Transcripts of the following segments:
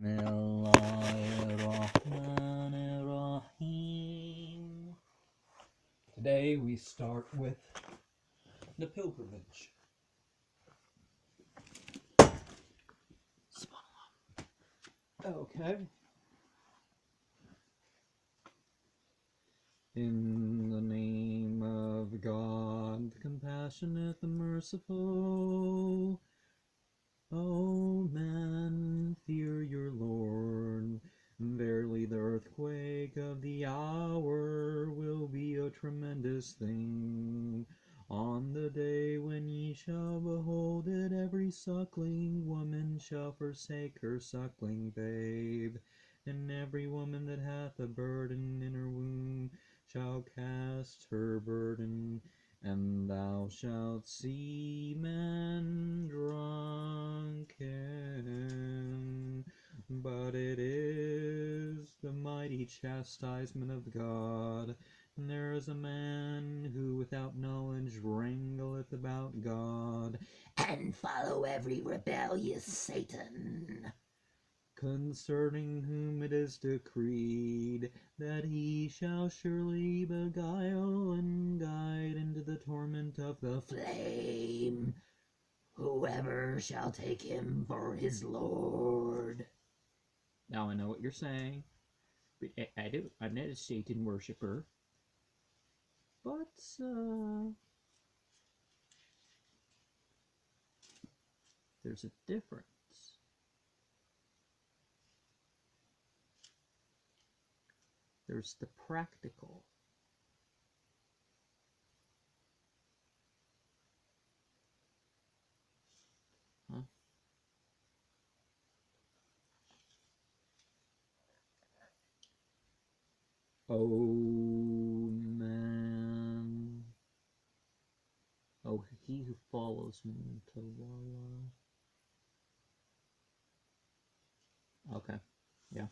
Bismillahirrahmanirrahim. Today we start with the pilgrimage. Okay. In the name of God, the compassionate, the merciful. O man, fear your Lord. Verily the earthquake of the hour will be a tremendous thing. On the day when ye shall behold it, every suckling woman shall forsake her suckling babe, and every woman that hath a burden in her womb shall cast her burden. And thou shalt see men drunken, but it is the mighty chastisement of God. And there is a man who without knowledge wrangleth about God, and follow every rebellious Satan, concerning whom it is decreed that he shall surely beguile and guide into the torment of the flame, whoever shall take him for his Lord. Now I know what you're saying. I'm not a Satan worshiper. But, there's a difference. There's the practical. Huh? Oh, man. Oh, he who follows me into Wallah. Okay, yeah.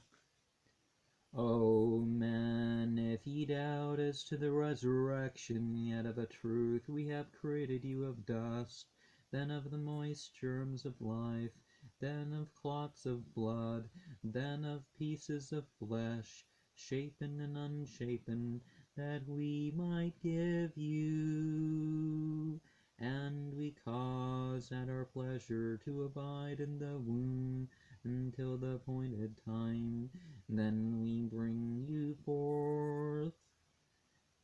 O man, if ye doubt as to the resurrection, yet of a truth we have created you of dust, then of the moist germs of life, then of clots of blood, then of pieces of flesh, shapen and unshapen, that we might give you. And we cause at our pleasure to abide in the womb until the appointed time. Then we bring you forth,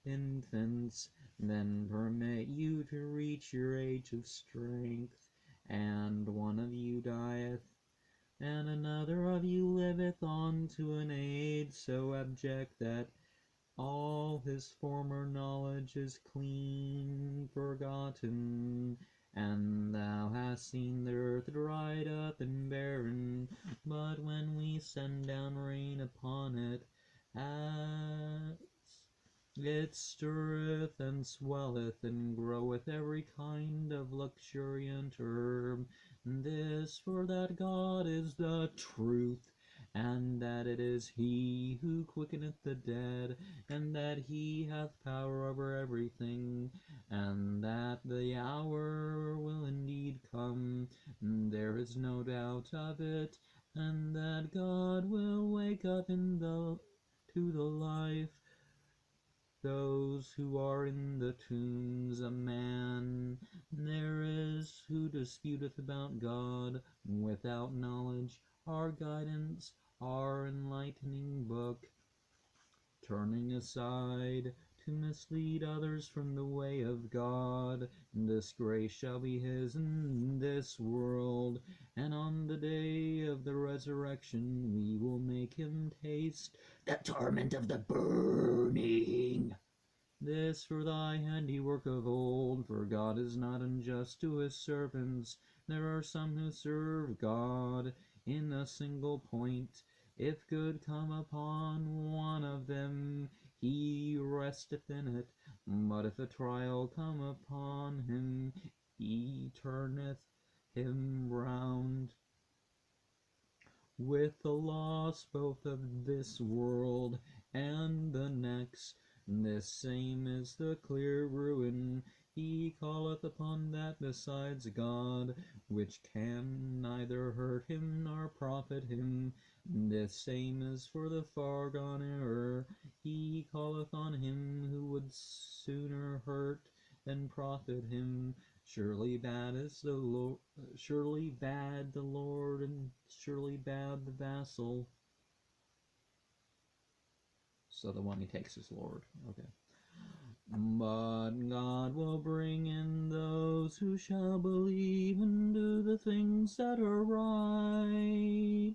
infants, then permit you to reach your age of strength, and one of you dieth, and another of you liveth on to an age so abject that all his former knowledge is clean forgotten, and thou hast seen the earth dried up and barren, but when we send down rain upon it, as it stirreth and swelleth and groweth every kind of luxuriant herb, this for that God is the truth, and that it is he who quickeneth the dead, and that he hath power over everything, and that the hour will indeed come, there is no doubt of it, and that God will wake up to the life those who are in the tombs. A man there is who disputeth about God without knowledge, our guidance, our enlightening book, turning aside to mislead others from the way of God. Disgrace shall be his in this world, and on the day of the resurrection we will make him taste the torment of the burning. This for thy handiwork of old, for God is not unjust to his servants. There are some who serve God in a single point. If good come upon one of them, he resteth in it. But if a trial come upon him, he turneth him round with the loss both of this world and the next. This same is the clear ruin. He calleth upon that besides God, which can neither hurt him nor profit him. This same is for the far gone error. He calleth on him who would sooner hurt than profit him. Surely bad the Lord, and surely bad the vassal. So the one he takes is Lord. Okay. But God will bring in those who shall believe and do the things that are right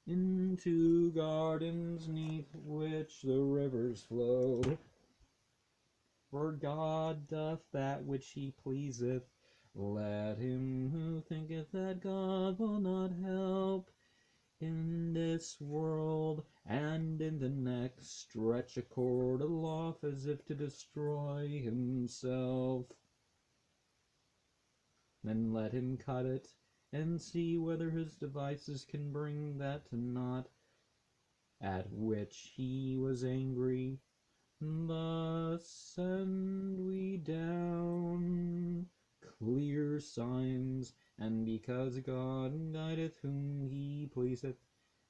into gardens neath which the rivers flow. For God doth that which he pleaseth. Let him who thinketh that God will not help in this world and in the next stretch a cord aloft as if to destroy himself. Then let him cut it, and see whether his devices can bring that to naught, at which he was angry. Thus send we down clear signs, and because God guideth whom he pleaseth,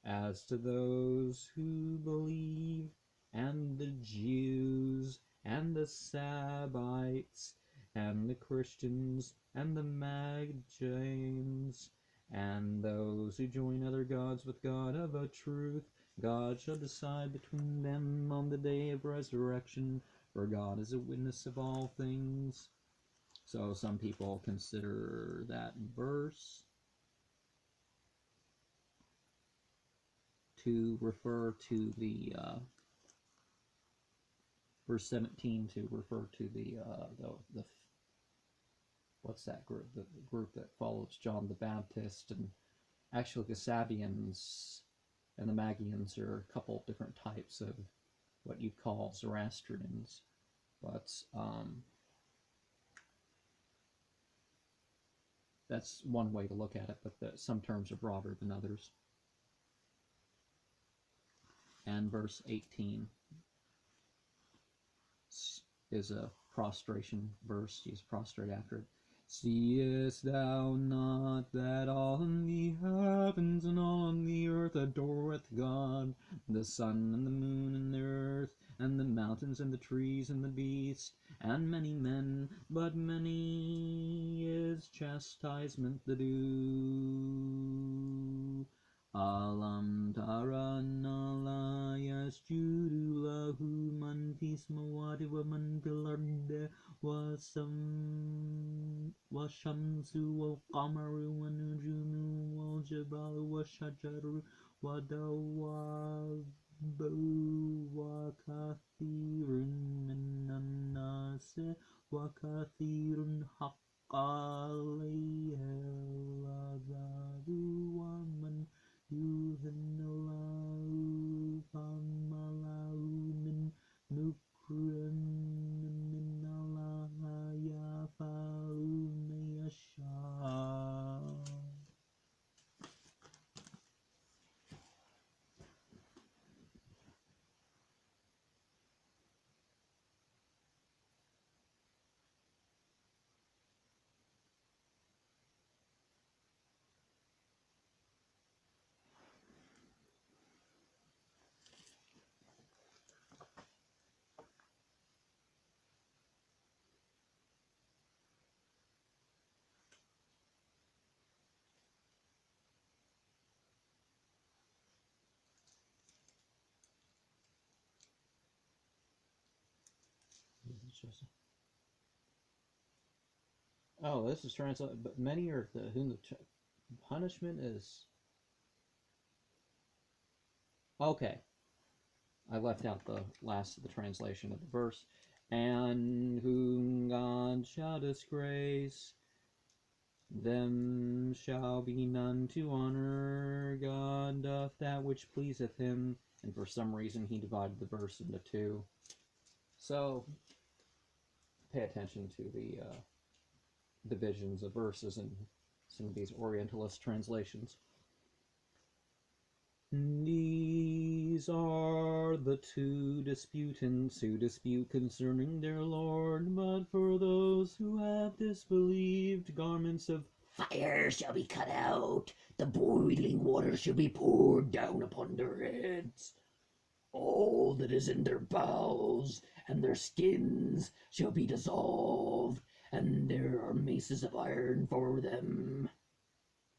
as to those who believe, and the Jews, and the Sabbites, and the Christians, and the Magians, and those who join other gods with God of a truth, God shall decide between them on the day of resurrection, for God is a witness of all things. So some people consider that verse to refer to the verse 17 to refer to the what's that group? The group that follows John the Baptist, and actually the Sabians and the Magians are a couple different types of what you'd call Zoroastrians, but that's one way to look at it, but some terms are broader than others. And verse 18 is a prostration verse. He's prostrate after it. Seest thou not that all in the heavens and all on the earth adoreth God, the sun and the moon and the earth, and the mountains and the trees and the beasts, and many men, but many is chastisement the due. Alam tara nala yasjudu lahu man fis samawati wa man fil ardi washamsu wal qamaru wa nujumu wal jibalu wa shajaru wa dawabu wa kathirun minan nasi wa kathirun haqqa alayhi al-azabu wa man yuhinillahu famalahu min nukrin min Allah yafalu mayasha. Oh, this is translated, but many are the whom the punishment is. Okay, I left out the last of the translation of the verse. And whom God shall disgrace, them shall be none to honor. God doth that which pleaseth him. And for some reason he divided the verse into two. So pay attention to the divisions of verses in some of these Orientalist translations. These These are the two disputants who dispute concerning their Lord. But for those who have disbelieved, garments of fire shall be cut out, the boiling water shall be poured down upon their heads. All that is in their bowels and their skins shall be dissolved, and there are maces of iron for them.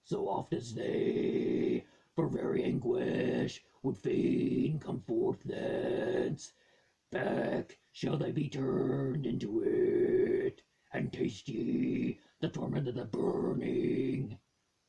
So oft as they, for very anguish, would fain come forth thence, back shall they be turned into it, and taste ye the torment of the burning.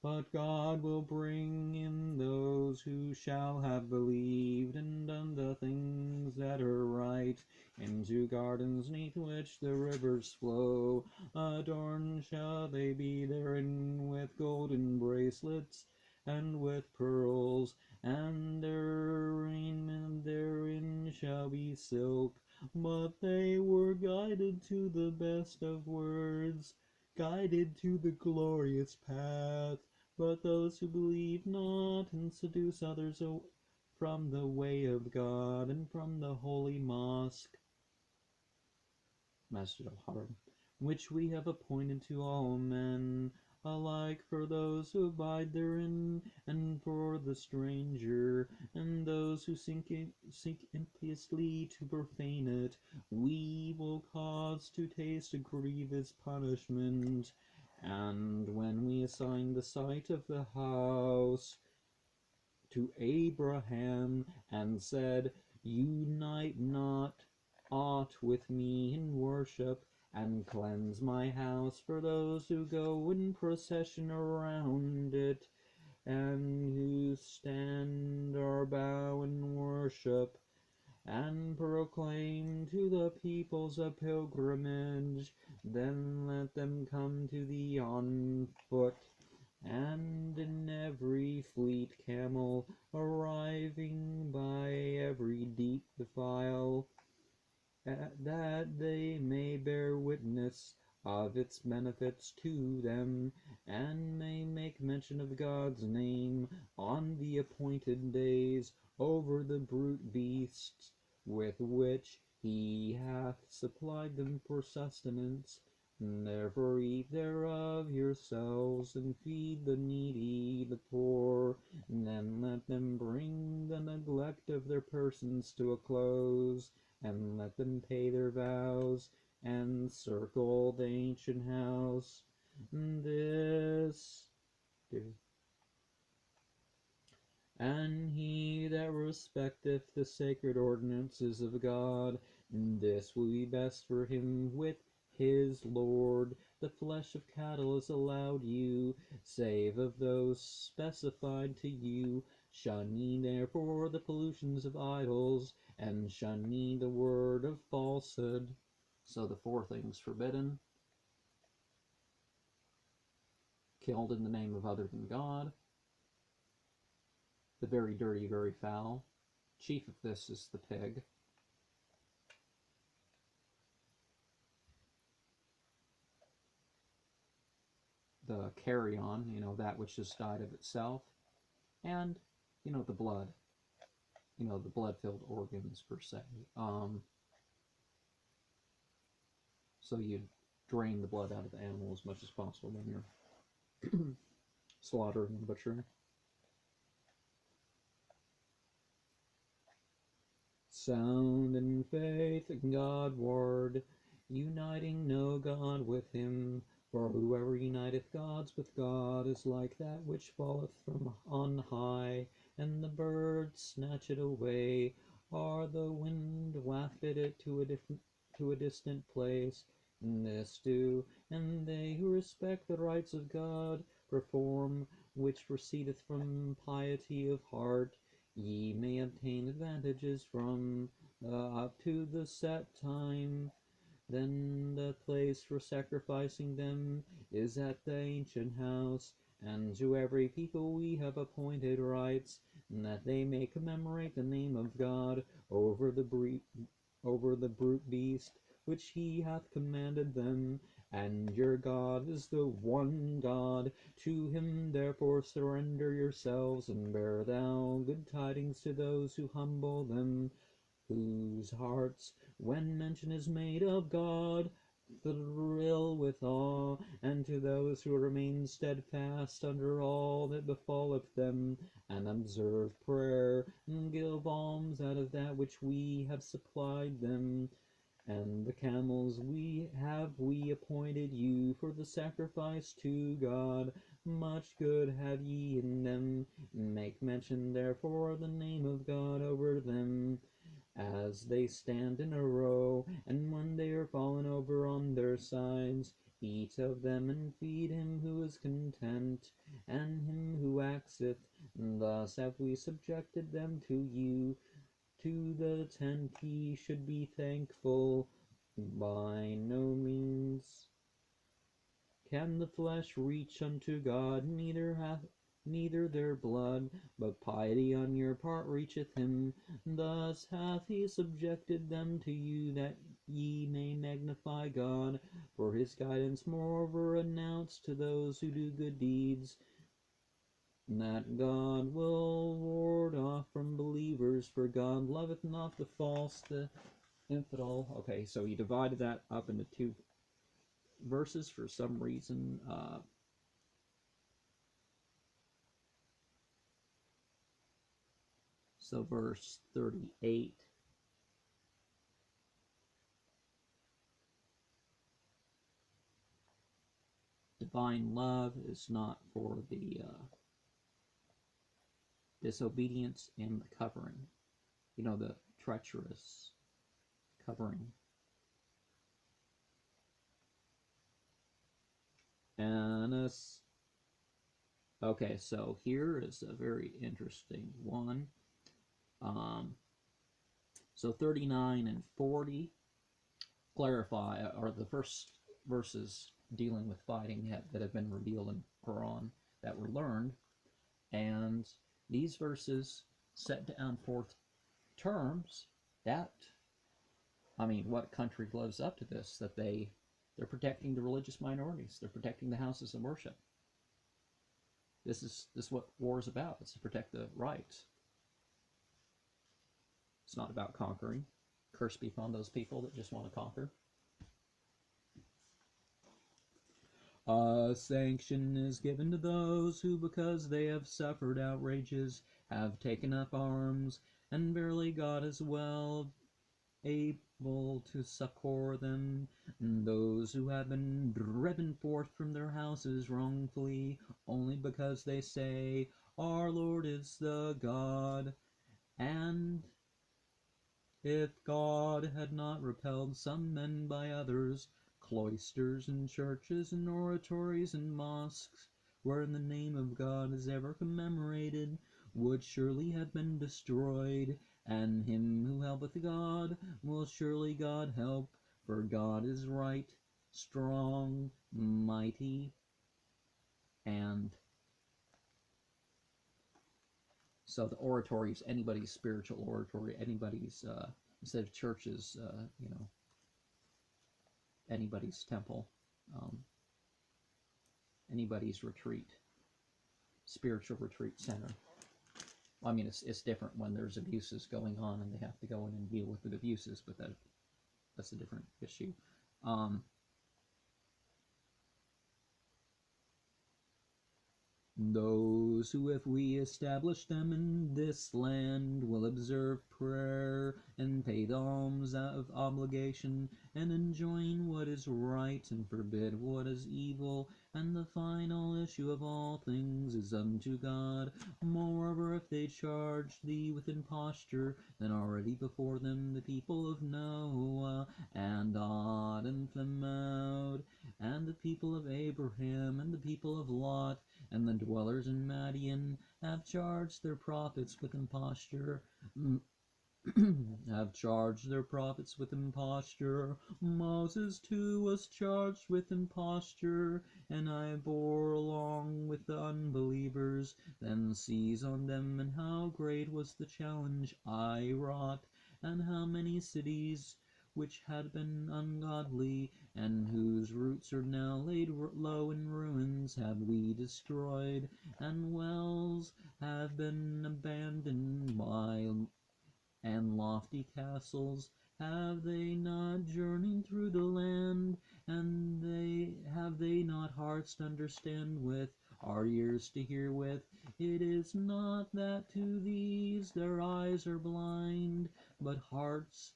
But God will bring in those who shall have believed and done the things that are right into gardens neath which the rivers flow. Adorned shall they be therein with golden bracelets and with pearls, and their raiment therein shall be silk. But they were guided to the best of words, guided to the glorious path. But those who believe not and seduce others from the way of God and from the holy mosque, Masjid al-Haram, which we have appointed to all men, alike for those who abide therein, and for the stranger, and those who seek impiously to profane it, we will cause to taste a grievous punishment. And when we assigned the site of the house to Abraham, and said, unite not aught with me in worship, and cleanse my house for those who go in procession around it, and who stand or bow in worship, and proclaim to the peoples a pilgrimage, then let them come to thee on foot, and in every fleet camel, arriving by every deep defile, that they may bear witness of its benefits to them, and may make mention of God's name on the appointed days over the brute beasts with which he hath supplied them for sustenance. Therefore eat thereof yourselves, and feed the needy, the poor, and then let them bring the neglect of their persons to a close, and let them pay their vows, and circle the ancient house. This do. And he that respecteth the sacred ordinances of God, this will be best for him with his Lord. The flesh of cattle is allowed you, save of those specified to you. Shun ye therefore the pollutions of idols, and shun ye the word of falsehood. So the four things forbidden: killed in the name of other than God, the very dirty, very foul. Chief of this is the pig. The carrion, that which just died of itself. And, the blood. The blood-filled organs, per se. So you drain the blood out of the animal as much as possible when you're slaughtering and butchering. Sound in faith in Godward, uniting no God with him. For whoever uniteth gods with God is like that which falleth from on high, and the birds snatch it away, or the wind wafted it to a distant place. And this do, and they who respect the rights of God perform, which proceedeth from piety of heart. Ye may obtain advantages from up to the set time. Then the place for sacrificing them is at the ancient house, and to every people we have appointed rites, that they may commemorate the name of God over the brute beast, which he hath commanded them, and your God is the one God. To him therefore surrender yourselves, and bear thou good tidings to those who humble them, whose hearts, when mention is made of God, thrill with awe, and to those who remain steadfast under all that befalleth them, and observe prayer, and give alms out of that which we have supplied them. And the camels we appointed you for the sacrifice to God. Much good have ye in them. Make mention therefore of the name of God over them, as they stand in a row, and when they are fallen over on their sides, eat of them and feed him who is content, and him who axeth. Thus have we subjected them to you. To the tent ye should be thankful. By no means can the flesh reach unto God, neither their blood, but piety on your part reacheth him. Thus hath he subjected them to you, that ye may magnify God. For his guidance moreover announce to those who do good deeds, that God will ward off from believers, for God loveth not the false, the infidel. Okay, so he divided that up into two verses for some reason. So verse 38, divine love is not for the disobedience and the covering. You know, the treacherous covering. And okay, so here is a very interesting one. So 39 and 40 clarify, are the first verses dealing with fighting that have been revealed in Quran that were learned, and these verses set down forth terms that, I mean, what country lives up to this? That they're protecting the religious minorities, they're protecting the houses of worship. This is what war is about. It's to protect the rights. It's not about conquering. Curse be upon those people that just want to conquer. A sanction is given to those who, because they have suffered outrages, have taken up arms, and verily God is well able to succor them. Those who have been driven forth from their houses wrongfully, only because they say, Our Lord is the God, and if God had not repelled some men by others, cloisters and churches and oratories and mosques, wherein the name of God is ever commemorated, would surely have been destroyed, and him who helpeth God will surely God help, for God is right, strong, mighty, and so the oratory is anybody's spiritual oratory, anybody's, instead of churches, anybody's temple, um, anybody's retreat, spiritual retreat center. I mean, it's different when there's abuses going on and they have to go in and deal with the abuses, but that's a different issue. Those who, if we establish them in this land, will observe prayer and pay the alms out of obligation, and enjoin what is right and forbid what is evil, and the final issue of all things is unto God. Moreover, if they charge thee with imposture, then already before them the people of Noah, and Ad, and Thamud, and the people of Abraham, and the people of Lot, and the dwellers in Madian have charged their prophets with imposture. Have charged their prophets with imposture. Moses too was charged with imposture, and I bore along with the unbelievers. Then seize on them, and how great was the challenge I wrought, and how many cities which had been ungodly, and whose roots are now laid low in ruins, have we destroyed, and wells have been abandoned by, and lofty castles have they not journeyed through the land, and they not hearts to understand with, our ears to hear with? It is not that to these their eyes are blind, but hearts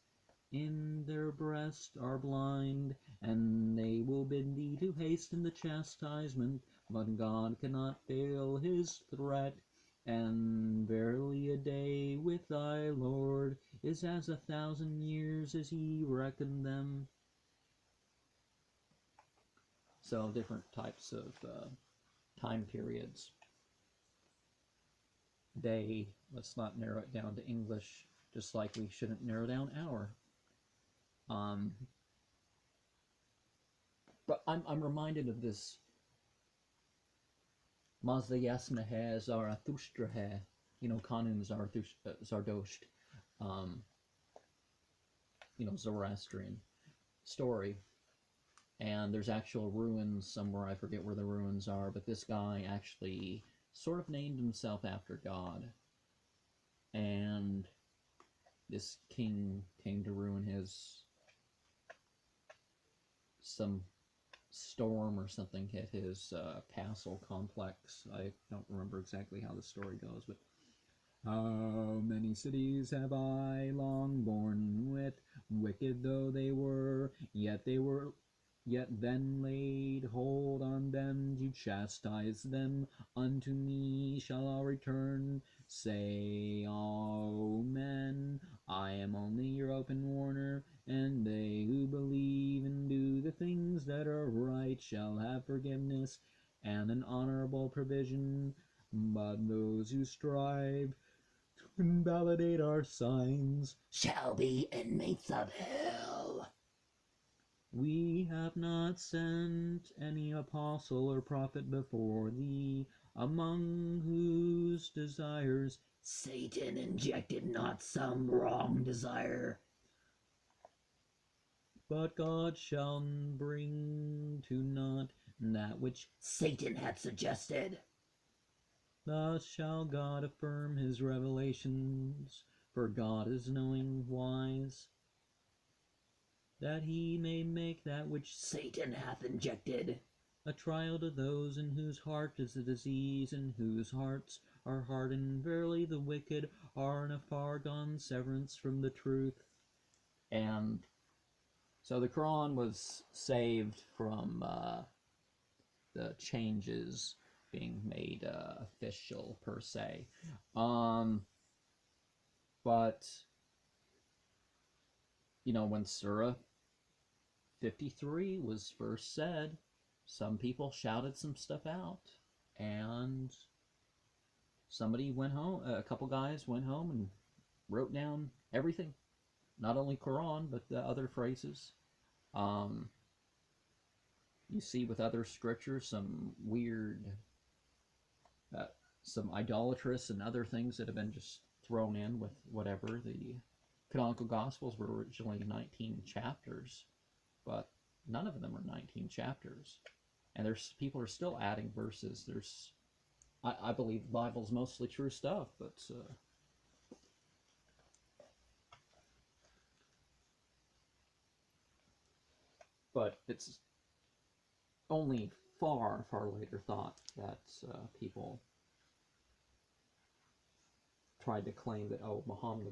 in their breast are blind, and they will bid thee to hasten the chastisement, but God cannot fail his threat. And verily a day with thy Lord is as 1,000 years as he reckoned them. So different types of time periods. Day, let's not narrow it down to English, just like we shouldn't narrow down hour. But I'm reminded of this Mazda Yasnahe Zarathustrahe, Kanun Zardosht, Zoroastrian story. And there's actual ruins somewhere, I forget where the ruins are, but this guy actually sort of named himself after God. And this king came to ruin some storm or something hit his castle complex. I don't remember exactly how the story goes, but how many cities have I long borne with, wicked though they were, yet then laid hold on them to chastise them. Unto me shall all return. Say all men, I am only your open warner, and they who believe and do the things that are right shall have forgiveness and an honorable provision. But those who strive to invalidate our signs shall be inmates of hell. We have not sent any apostle or prophet before thee, among whose desires Satan injected not some wrong desire, but God shall bring to naught that which Satan had suggested. Thus shall God affirm his revelations, for God is knowing, wise, that he may make that which Satan hath injected a trial to those in whose heart is a disease, and whose hearts are hardened. Verily the wicked are in a far gone severance from the truth. And so the Quran was saved from the changes being made official per se. But when Surah 53 was first said, some people shouted some stuff out, and a couple guys went home and wrote down everything, not only Quran, but the other phrases. You see with other scriptures some weird, some idolatrous and other things that have been just thrown in with whatever. The canonical Gospels were originally 19 chapters, but none of them are 19 chapters. And people are still adding verses. I believe the Bible's mostly true stuff, but it's only far, far later thought that people tried to claim that, Muhammad